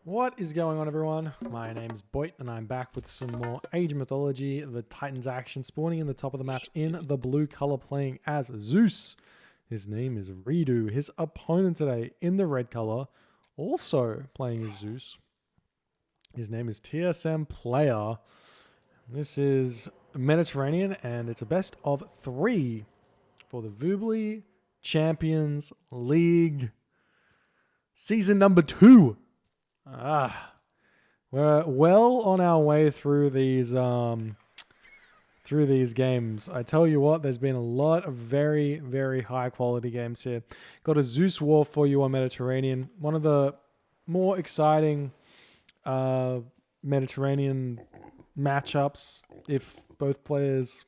What is going on, everyone? My name's Boit and I'm back with some more Age of Mythology. The Titans action spawning in the top of the map in the blue color, playing as Zeus. His name is reDo. His opponent today in the red color, also playing as Zeus. His name is TSM Player. This is Mediterranean and it's a best of 3 for the Voobly Champions League season number 2. We're well on our way through these games. I tell you what, there's been a lot of very, very high quality games here. Got a Zeus War for you on Mediterranean. One of the more exciting Mediterranean matchups, if both players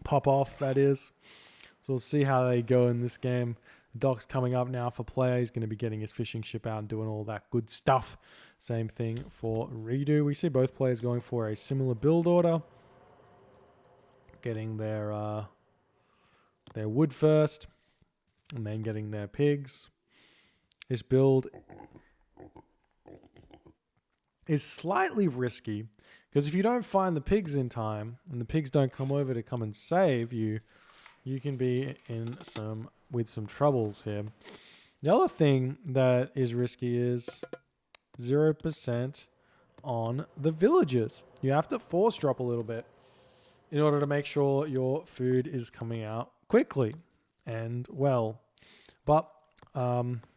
pop off, that is. So we'll see how they go in this game. Doc's coming up now for Player. He's going to be getting his fishing ship out and doing all that good stuff. Same thing for reDo. We see both players going for a similar build order. Getting their wood first. And then getting their pigs. This build is slightly risky. Because if you don't find the pigs in time, and the pigs don't come over to come and save you, you can be in with some troubles here. The other thing that is risky is 0% on the villagers. You have to force drop a little bit in order to make sure your food is coming out quickly and well. But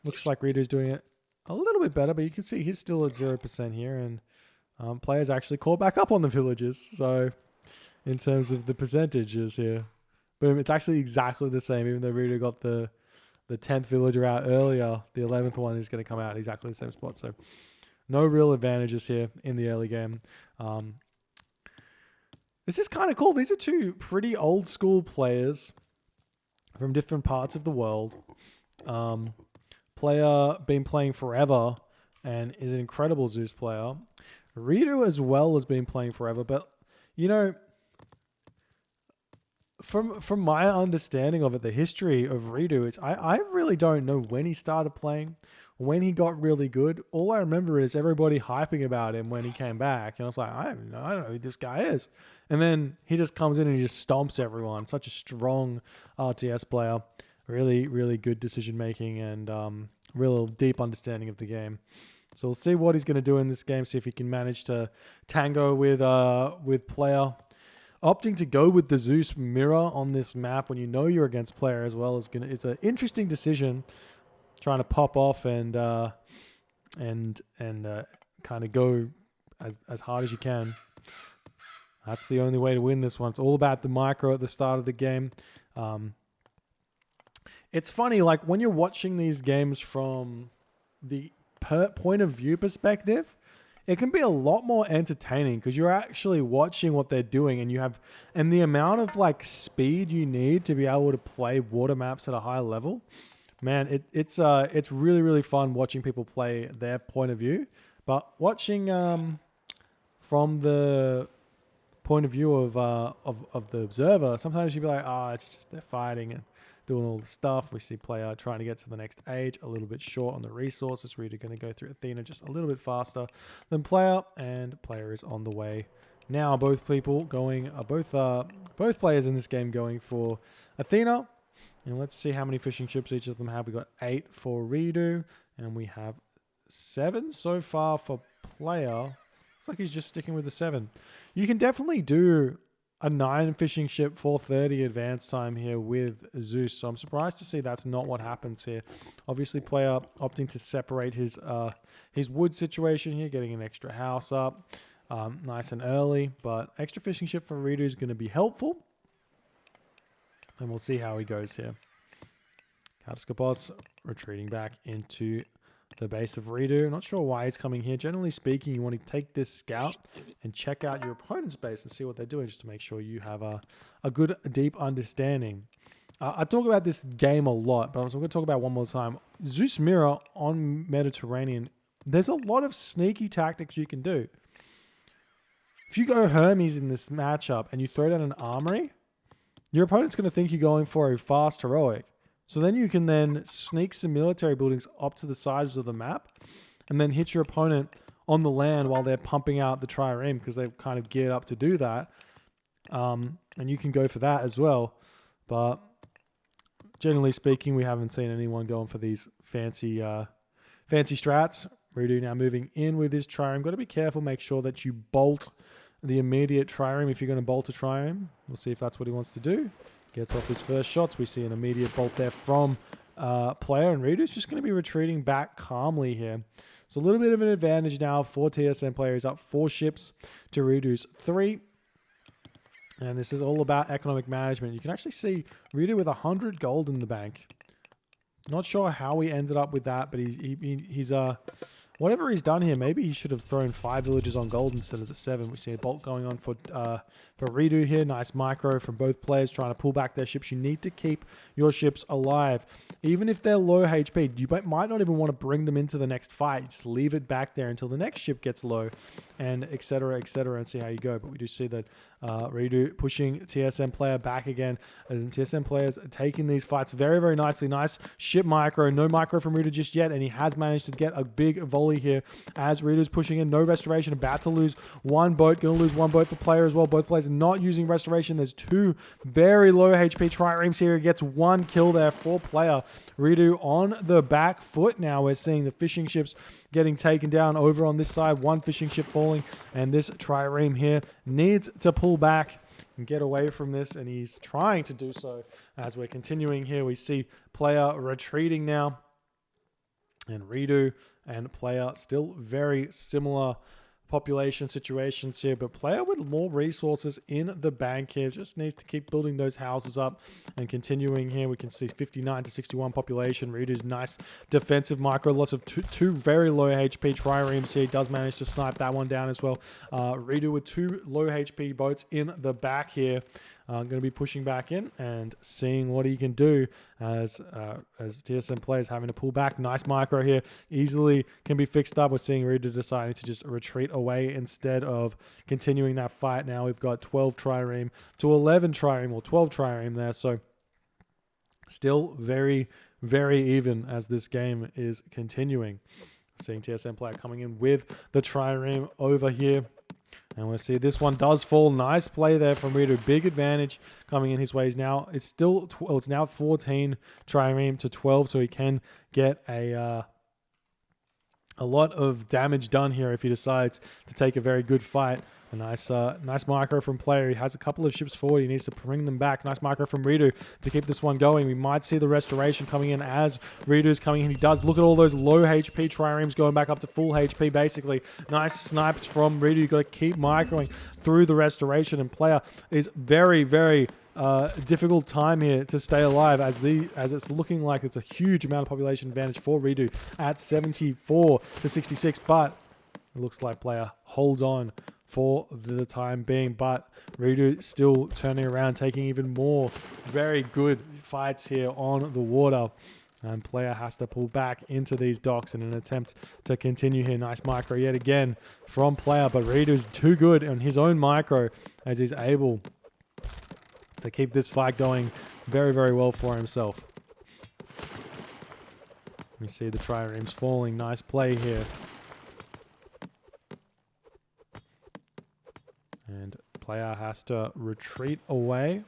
looks like reDo's doing it a little bit better, but you can see he's still at 0% here, and players actually caught back up on the villagers. So in terms of the percentages here, boom, it's actually exactly the same, even though reDo got the 10th villager out earlier. The 11th one is going to come out at exactly the same spot. So no real advantages here in the early game. This is kind of cool. These are two pretty old school players from different parts of the world. Player been playing forever and is an incredible Zeus player. reDo as well has been playing forever, but you know, From my understanding of it, the history of reDo is I really don't know when he started playing, when he got really good. All I remember is everybody hyping about him when he came back, and I was like, I don't know who this guy is. And then he just comes in and he just stomps everyone. Such a strong RTS player, really, really good decision making, and real deep understanding of the game. So we'll see what he's going to do in this game. See if he can manage to tango with Player. Opting to go with the Zeus mirror on this map when you know you're against Player as well is it's an interesting decision. Trying to pop off and kind of go as hard as you can. That's the only way to win this one. It's all about the micro at the start of the game. It's funny, like when you're watching these games from the point of view perspective, it can be a lot more entertaining because you're actually watching what they're doing, and the amount of like speed you need to be able to play water maps at a high level. Man, it's really, really fun watching people play their point of view. But watching from the point of view of the observer, sometimes you'd be like, it's just they're fighting and doing all the stuff. We see Player trying to get to the next age, a little bit short on the resources. We're going to go through Athena just a little bit faster than Player, and Player is on the way now. Both people going, both players in this game going for Athena. And let's see how many fishing ships each of them have. We got 8 for reDo, and we have 7 so far for Player. Looks like he's just sticking with the 7. You can definitely do a 9 fishing ship 430 advance time here with Zeus. So I'm surprised to see that's not what happens here. Obviously, Player opting to separate his wood situation here, getting an extra house up nice and early. But extra fishing ship for reDo is going to be helpful. And we'll see how he goes here. Catoscopos retreating back into the base of reDo. Not sure why he's coming here. Generally speaking, you want to take this scout and check out your opponent's base and see what they're doing, just to make sure you have a good, deep understanding. I talk about this game a lot, but I'm going to talk about it one more time. Zeus Mirror on Mediterranean, there's a lot of sneaky tactics you can do. If you go Hermes in this matchup and you throw down an armory, your opponent's going to think you're going for a fast heroic. So then you can then sneak some military buildings up to the sides of the map and then hit your opponent on the land while they're pumping out the trireme, because they've kind of geared up to do that. And you can go for that as well. But generally speaking, we haven't seen anyone going for these fancy strats. reDo now moving in with his trireme. Got to be careful. Make sure that you bolt the immediate trireme if you're going to bolt a trireme. We'll see if that's what he wants to do. Gets off his first shots. We see an immediate bolt there from player, and reDo's just going to be retreating back calmly here. So a little bit of an advantage now for TSM player. He's up 4 ships to reDo's 3. And this is all about economic management. You can actually see reDo with 100 gold in the bank. Not sure how he ended up with that, but he's whatever he's done here, maybe he should have thrown 5 villages on gold instead of the 7. We see a bolt going on for reDo here. Nice micro from both players trying to pull back their ships. You need to keep your ships alive. Even if they're low HP, you might not even want to bring them into the next fight. Just leave it back there until the next ship gets low, and etc., and see how you go. But we do see that reDo pushing TSM player back again, and TSM players taking these fights very, very nicely. Nice ship micro. No micro from reDo just yet, and he has managed to get a big volley here as reDo's pushing in. No restoration. About to lose 1 boat. Going to lose 1 boat for player as well. Both players are not using restoration. There's 2 very low HP triremes here. He gets 1 kill there for player. reDo on the back foot now. We're seeing the fishing ships getting taken down over on this side. 1 fishing ship falling, and this trireme here needs to pull back and get away from this, and he's trying to do so. As we're continuing here, we see player retreating now, and reDo and player still very similar population situations here, but player with more resources in the bank here just needs to keep building those houses up and continuing here. We can see 59 to 61 population. reDo's nice defensive micro, lots of two very low HP triremes here. He does manage to snipe that one down as well. reDo with 2 low HP boats in the back here. Going to be pushing back in and seeing what he can do as TSM players having to pull back. Nice micro here. Easily can be fixed up. We're seeing reDo deciding to just retreat away instead of continuing that fight. Now we've got 12 trireme to 11 trireme, or 12 trireme there. So still very, very even as this game is continuing. Seeing TSM player coming in with the trireme over here. And we'll see this one does fall. Nice play there from reDo. Big advantage coming in his way. It's now 14 trireme to 12, so he can get a lot of damage done here if he decides to take a very good fight. A nice micro from player. He has a couple of ships forward. He needs to bring them back. Nice micro from reDo to keep this one going. We might see the restoration coming in as reDo's coming in. He does. Look at all those low HP triremes going back up to full HP, basically. Nice snipes from reDo. You've got to keep microing through the restoration, and player is very, very difficult time here to stay alive as it's looking like it's a huge amount of population advantage for reDo at 74 to 66, but it looks like player holds on for the time being, but reDo still turning around, taking even more very good fights here on the water. And player has to pull back into these docks in an attempt to continue here. Nice micro yet again from player, but reDo's too good on his own micro as he's able to keep this fight going very, very well for himself. We see the triremes falling. Nice play here. And player has to retreat away.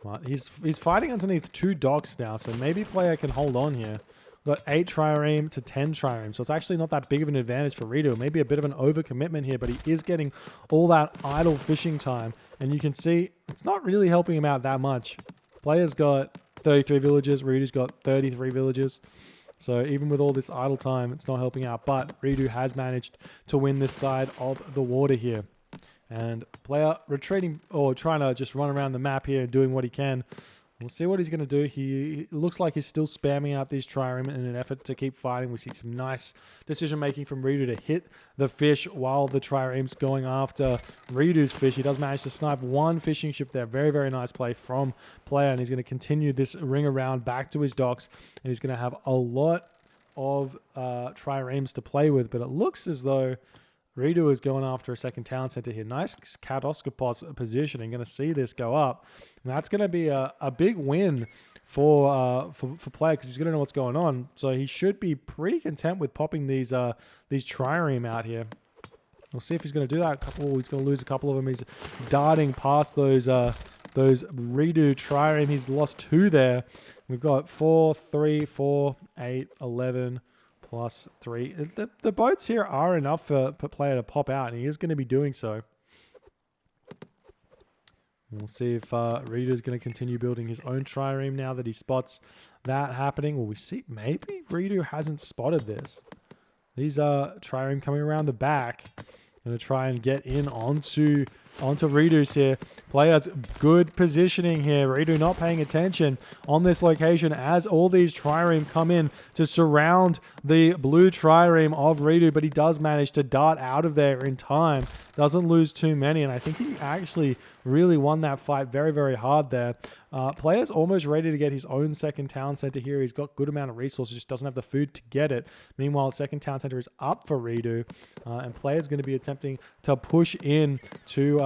But he's fighting underneath 2 docks now, so maybe player can hold on here. Got 8 trireme to 10 trireme, so it's actually not that big of an advantage for reDo. Maybe a bit of an overcommitment here, but he is getting all that idle fishing time. And you can see it's not really helping him out that much. Player's got 33 villages, reDo's got 33 villages. So even with all this idle time, it's not helping out. But reDo has managed to win this side of the water here. And player retreating, or trying to just run around the map here and doing what he can. We'll see what he's going to do. He looks like he's still spamming out these trireme in an effort to keep fighting. We see some nice decision making from reDo to hit the fish while the trireme's going after reDo's fish. He does manage to snipe 1 fishing ship there. Very, very nice play from player. And he's going to continue this ring around back to his docks. And he's going to have a lot of triremes to play with. But it looks as though reDo is going after a second town center here. Nice Katoskopos positioning. Going to see this go up. And that's going to be a big win for player because he's gonna know what's going on. So he should be pretty content with popping these trireme out here. We'll see if he's going to do that. He's going to lose a couple of them. He's darting past those reDo trireme. He's lost 2 there. We've got 4, 3, 4, 8, 11 plus 3. The boats here are enough for player to pop out, and he is going to be doing so. We'll see if reDo is going to continue building his own trireme now that he spots that happening. Will we see? Maybe reDo hasn't spotted this. These are trireme coming around the back. Going to try and get in onto reDo's here. Players, good positioning here. reDo not paying attention on this location as all these trireme come in to surround the blue trireme of reDo, but he does manage to dart out of there in time. Doesn't lose too many, and I think he actually really won that fight very, very hard there. Player's almost ready to get his own second town center here. He's got good amount of resources, just doesn't have the food to get it. Meanwhile, second town center is up for reDo, and player's going to be attempting to push in to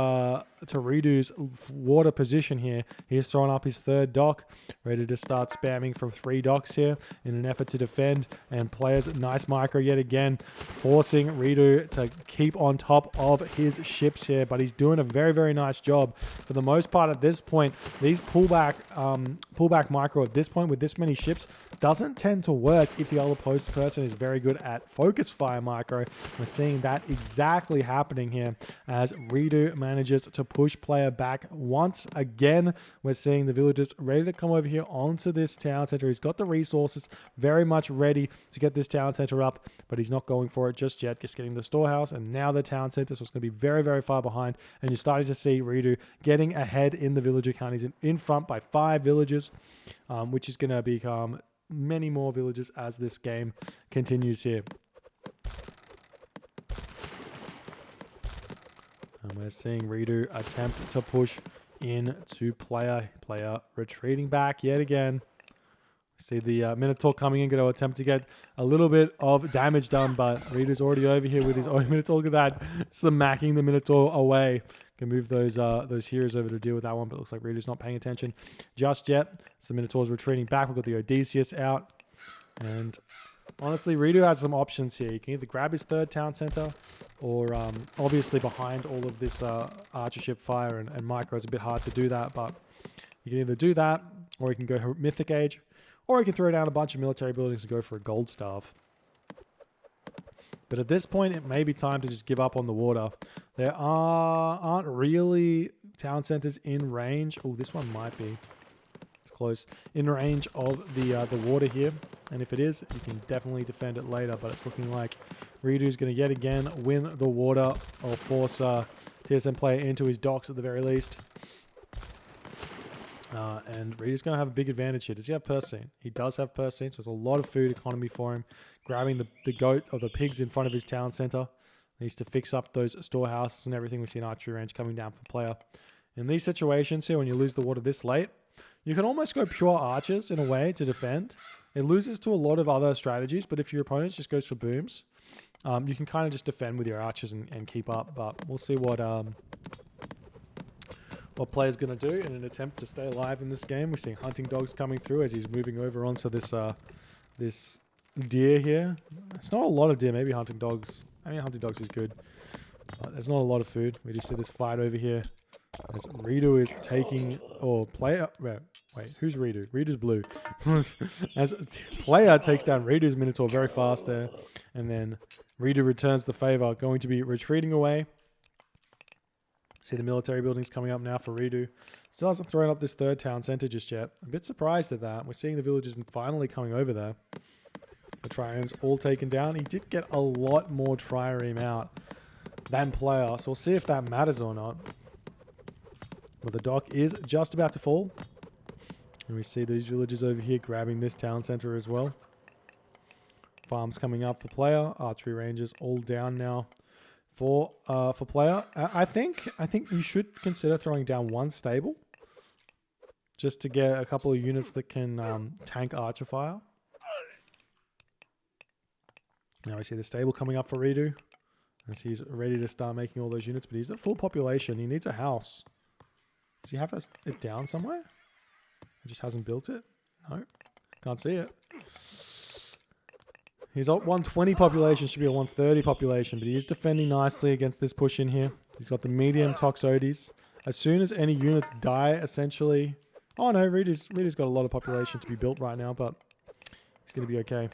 reDo's water position here. He's throwing up his third dock, ready to start spamming from 3 docks here in an effort to defend, and player's nice micro yet again, forcing reDo to keep on top of his ships here, but he's doing a very, very nice job. For the most part at this point, these pullback micro at this point with this many ships doesn't tend to work if the other person is very good at focus fire micro. We're seeing that exactly happening here as reDo manages to push player back once again. We're seeing the villagers ready to come over here onto this town center. He's got the resources very much ready to get this town center up, but he's not going for it just yet. Just getting the storehouse and now the town center, so it's going to be very, very far behind, and you're starting to see reDo getting ahead in the villager count. He's in front by 5 villages, which is going to become many more villages as this game continues here. And we're seeing reDo attempt to push into player. Player retreating back yet again. See the Minotaur coming in, going to attempt to get a little bit of damage done, but reDo's already over here with his own Minotaur. Look at that, smacking the Minotaur away. Can move those heroes over to deal with that one, but it looks like reDo's not paying attention just yet. So the Minotaur's retreating back. We've got the Odysseus out, and honestly, reDo has some options here. You can either grab his third town center, or obviously behind all of this archer ship fire and micro, it's a bit hard to do that, but you can either do that, or you can go Mythic Age, or you can throw down a bunch of military buildings and go for a gold staff. But at this point, it may be time to just give up on the water. There aren't really town centers in range. Oh, this one might be. It's close. In range of the water here. And if it is, you can definitely defend it later. But it's looking like reDo's going to yet again win the water, or force TSM player into his docks at the very least. And reDo's going to have a big advantage here. Does he have Persine? He does have Persine, so there's a lot of food economy for him. Grabbing the goat or the pigs in front of his town center. Needs to fix up those storehouses and everything. We see an archery range coming down for player. In these situations here, when you lose the water this late, you can almost go pure archers in a way to defend. It loses to a lot of other strategies, but if your opponent just goes for booms, you can kind of just defend with your archers and keep up. But we'll see what player's going to do in an attempt to stay alive in this game. We're seeing hunting dogs coming through as he's moving over onto this this deer here. It's not a lot of deer, maybe hunting dogs. I mean, hunting dogs is good, but there's not a lot of food. We just see this fight over here as reDo is taking, or player, wait, who's reDo? reDo's blue. As player takes down reDo's Minotaur very fast there, and then reDo returns the favor, going to be retreating away. See the military buildings coming up now for reDo. Still hasn't thrown up this third town center just yet. A bit surprised at that. We're seeing the villagers finally coming over there. The triremes all taken down. He did get a lot more trireme out than player, so we'll see if that matters or not. But the dock is just about to fall. And we see these villagers over here grabbing this town center as well. Farms coming up for player. Archery ranges all down now for player. I think you should consider throwing down one stable just to get a couple of units that can tank archer fire. Now we see the stable coming up for reDo as he's ready to start making all those units, but he's at full population. He needs a house. Does he have it down somewhere? He just hasn't built it. No, can't see it. He's at 120 population, should be a 130 population, but he is defending nicely against this push in here. He's got the medium Toxotes. As soon as any units die, essentially... Oh no, reDo's got a lot of population to be built right now, but he's going to be okay.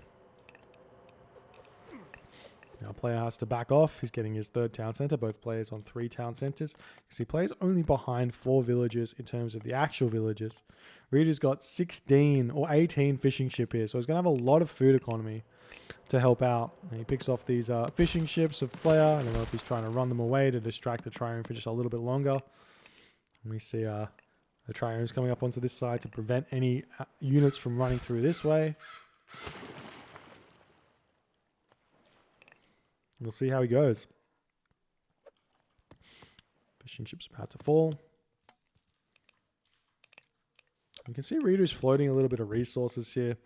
Now player has to back off. He's getting his third town center. Both players on 3 town centers. Because he plays only behind 4 villages in terms of the actual villages. reDo's got 16 or 18 fishing ship here, so he's going to have a lot of food economy to help out. And he picks off these fishing ships of player. I don't know if he's trying to run them away to distract the trireme for just a little bit longer. And we see the triremes coming up onto this side to prevent any units from running through this way. We'll see how he goes. Fishing ship's about to fall. You can see reDo's floating a little bit of resources here.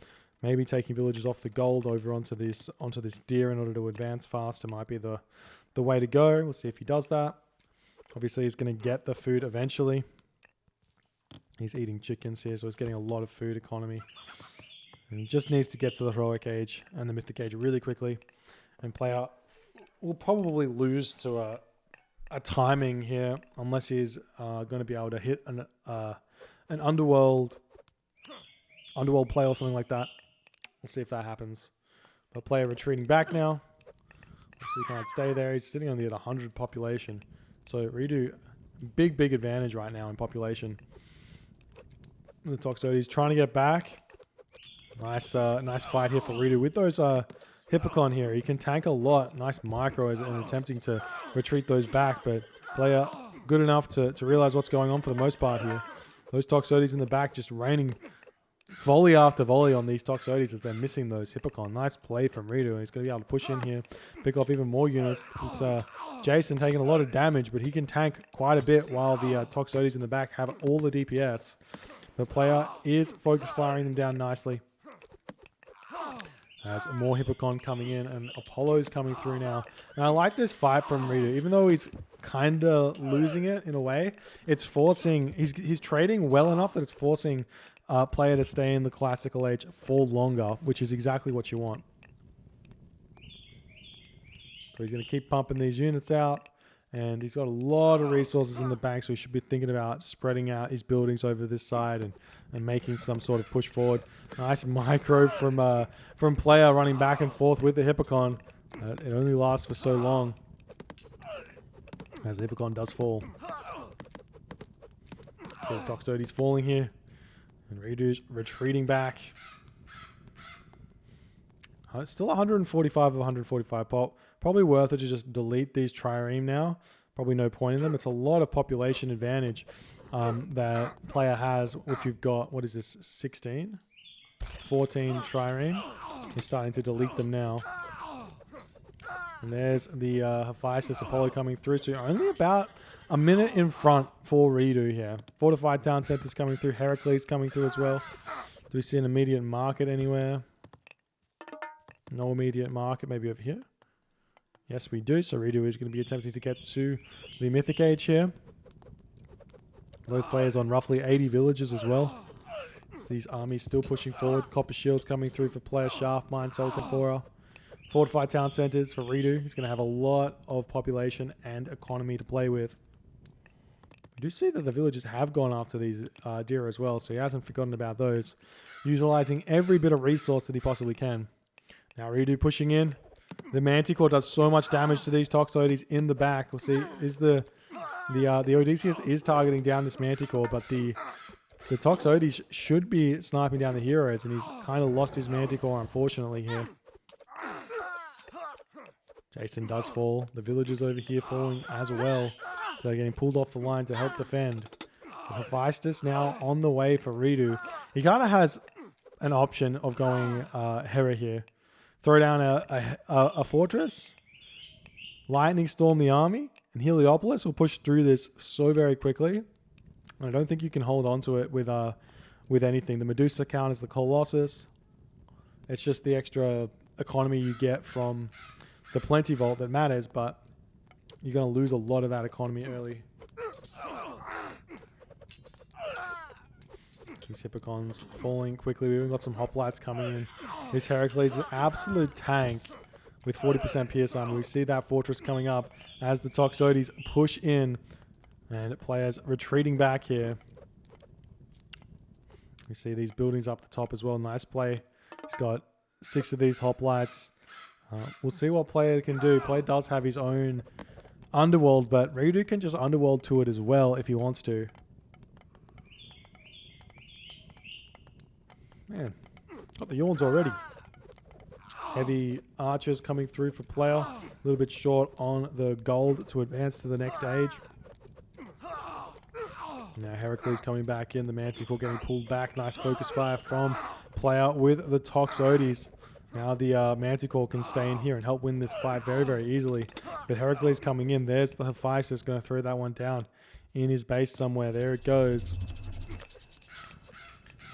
Maybe taking villages off the gold over onto this deer in order to advance faster might be the way to go. We'll see if he does that. Obviously, he's going to get the food eventually. He's eating chickens here, so he's getting a lot of food economy. And he just needs to get to the heroic age and the mythic age really quickly. And player will probably lose to a timing here unless he's going to be able to hit an underworld play or something like that. We'll see if that happens. But player retreating back now. So he can't stay there. He's sitting only at 100 population. So reDo, big advantage right now in population. The Toxotes trying to get back. Nice fight here for reDo with those Hippocon here. He can tank a lot. Nice micro and attempting to retreat those back, but player good enough to realize what's going on for the most part here. Those Toxotes in the back just raining volley after volley on these Toxotes as they're missing those Hippocon. Nice play from reDo, and he's going to be able to push in here, pick off even more units. It's Jason taking a lot of damage, but he can tank quite a bit while the Toxotes in the back have all the DPS. The player is focus firing them down nicely. As more Hippocon coming in and Apollo's coming through now. And I like this fight from reDo. Even though he's kind of losing it in a way, it's forcing... He's trading well enough that it's forcing player to stay in the classical age for longer, which is exactly what you want. So he's going to keep pumping these units out. And he's got a lot of resources in the bank, so he should be thinking about spreading out his buildings over this side and making some sort of push forward. Nice micro from player running back and forth with the Hippocon. It only lasts for so long as the Hippocon does fall. So the Toxotes falling here. And reDo's retreating back. It's still 145 of 145 pop. Probably worth it to just delete these trireme now. Probably no point in them. It's a lot of population advantage that player has if you've got, what is this, 16? 14 trireme. He's starting to delete them now. And there's the Hephaestus Apollo coming through. So you're only about a minute in front for reDo here. Fortified town centers coming through. Heracles coming through as well. Do we see an immediate market anywhere? No immediate market. Maybe over here. Yes, we do. So reDo is going to be attempting to get to the Mythic Age here. Both players on roughly 80 villages as well. So these armies still pushing forward. Copper Shields coming through for player Shaft Mine, Sultanfora. Fortified town centers for reDo. He's going to have a lot of population and economy to play with. We do see that the villagers have gone after these deer as well, so he hasn't forgotten about those. Utilizing every bit of resource that he possibly can. Now reDo pushing in. The Manticore does so much damage to these Toxotes in the back. We'll see, is the Odysseus is targeting down this Manticore, but the Toxotes should be sniping down the heroes, and he's kind of lost his Manticore, unfortunately, here. Jason does fall. The villagers over here falling as well. So they're getting pulled off the line to help defend. Hephaestus now on the way for reDo. He kind of has an option of going Hera here. Throw down a fortress, lightning storm the army, and Heliopolis will push through this so very quickly. I don't think you can hold on to it with anything. The Medusa counters the Colossus. It's just the extra economy you get from the Plenty Vault that matters, but you're going to lose a lot of that economy early. These Hippocons falling quickly. We've even got some hoplites coming in. This Heracles is an absolute tank with 40% PS armor. We see that fortress coming up as the Toxotes push in. And players retreating back here. We see these buildings up the top as well. Nice play. He's got 6 of these hoplites. We'll see what player can do. Player does have his own underworld, but reDo can just underworld to it as well if he wants to. Man, got the yawns already. Heavy archers coming through for player. A little bit short on the gold to advance to the next age. Now Heracles coming back in. The Manticore getting pulled back. Nice focus fire from player with the Toxotes. Now the Manticore can stay in here and help win this fight very, very easily. But Heracles coming in. There's the Hephaestus going to throw that one down in his base somewhere. There it goes.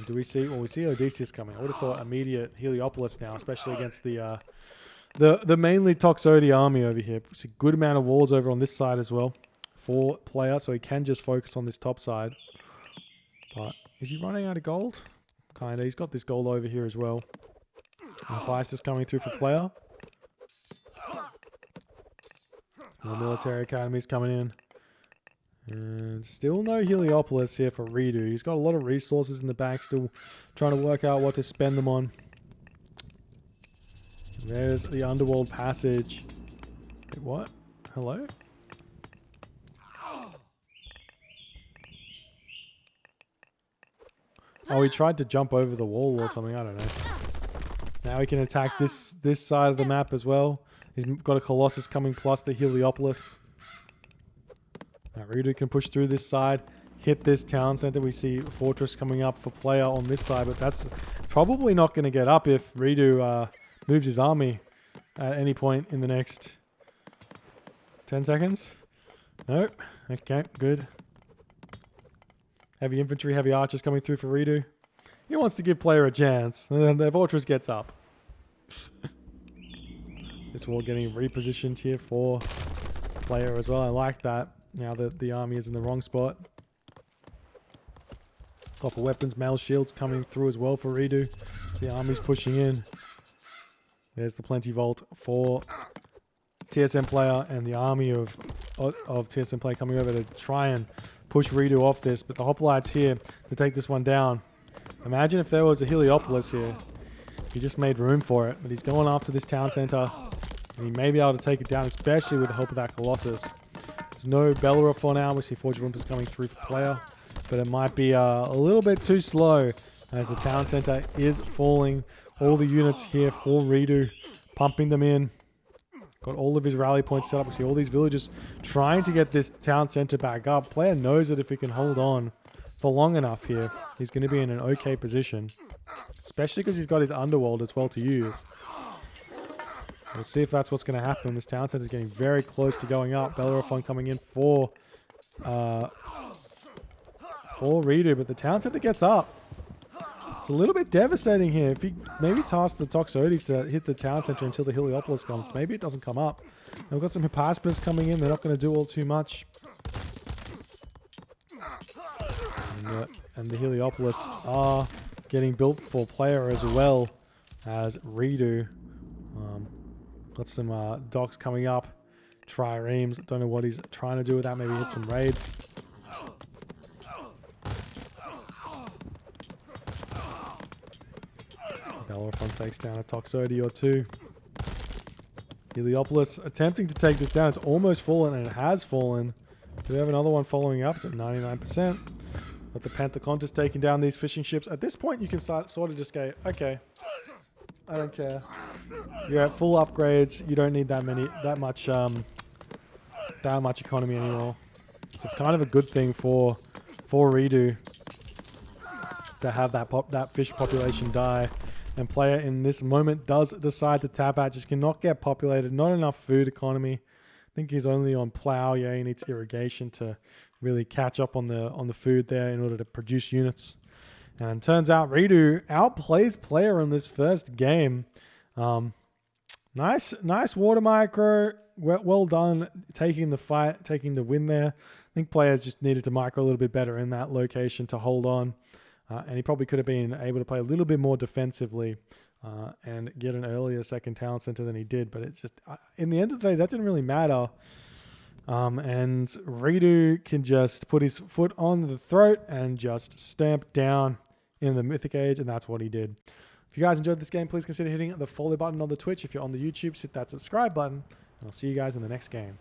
Do we see? Well, we see Odysseus coming. I would have thought immediate Heliopolis now, especially against the mainly Toxotes army over here. We see a good amount of walls over on this side as well for player, so he can just focus on this top side. But is he running out of gold? Kinda. He's got this gold over here as well. Hephaestus coming through for player. The military academy's coming in. And still no Heliopolis here for reDo. He's got a lot of resources in the back, still trying to work out what to spend them on. And there's the underworld passage. Wait, what? Hello? Oh, he tried to jump over the wall or something. I don't know. Now he can attack this side of the map as well. He's got a Colossus coming plus the Heliopolis. Now reDo can push through this side, hit this town center. We see Fortress coming up for player on this side, but that's probably not going to get up if reDo moves his army at any point in the next 10 seconds. Nope. Okay, good. Heavy infantry, heavy archers coming through for reDo. He wants to give player a chance, and then the Fortress gets up. This wall getting repositioned here for player as well. I like that. Now that the army is in the wrong spot. Copper weapons, mail shields coming through as well for reDo. The army's pushing in. There's the plenty vault for TSM player and the army of TSM player coming over to try and push reDo off this. But the hoplites here to take this one down. Imagine if there was a Heliopolis here. He just made room for it. But he's going after this town center. And he may be able to take it down, especially with the help of that Colossus. There's no Belera for now. We see Forge of Olympus coming through for player. But it might be a little bit too slow as the town center is falling. All the units here for reDo, pumping them in. Got all of his rally points set up. We see all these villagers trying to get this town center back up. Player knows that if he can hold on for long enough here, he's going to be in an okay position. Especially because he's got his underworld as well to use. We'll see if that's what's going to happen. This town center is getting very close to going up. Bellerophon coming in for reDo, but the town center gets up. It's a little bit devastating here. If he maybe tasks the Toxotes to hit the town center until the Heliopolis comes, maybe it doesn't come up. And we've got some Hippaspers coming in. They're not going to do all too much. And the Heliopolis are getting built for player as well as reDo. Got some docks coming up. Triremes. Don't know what he's trying to do with that. Maybe hit some raids. Bellerophon takes down a Toxotes or two. Heliopolis attempting to take this down. It's almost fallen, and it has fallen. Do we have another one following up? It's at 99%. But the Pentacontis taking down these fishing ships. At this point, you can sort of just go, okay, I don't care. You're at full upgrades. You don't need that much economy anymore. So it's kind of a good thing for reDo to have that fish population die. And player in this moment does decide to tap out. Just cannot get populated. Not enough food economy. I think he's only on plow. Yeah, he needs irrigation to really catch up on the food there in order to produce units. And turns out reDo outplays player in this first game. Nice water micro. Well done taking the fight, taking the win there. I think players just needed to micro a little bit better in that location to hold on. And he probably could have been able to play a little bit more defensively and get an earlier second talent center than he did. But it's just, in the end of the day, that didn't really matter. And reDo can just put his foot on the throat and just stamp down in the Mythic Age, and that's what he did. If you guys enjoyed this game, please consider hitting the follow button on the Twitch. If you're on the YouTube, hit that subscribe button, and I'll see you guys in the next game.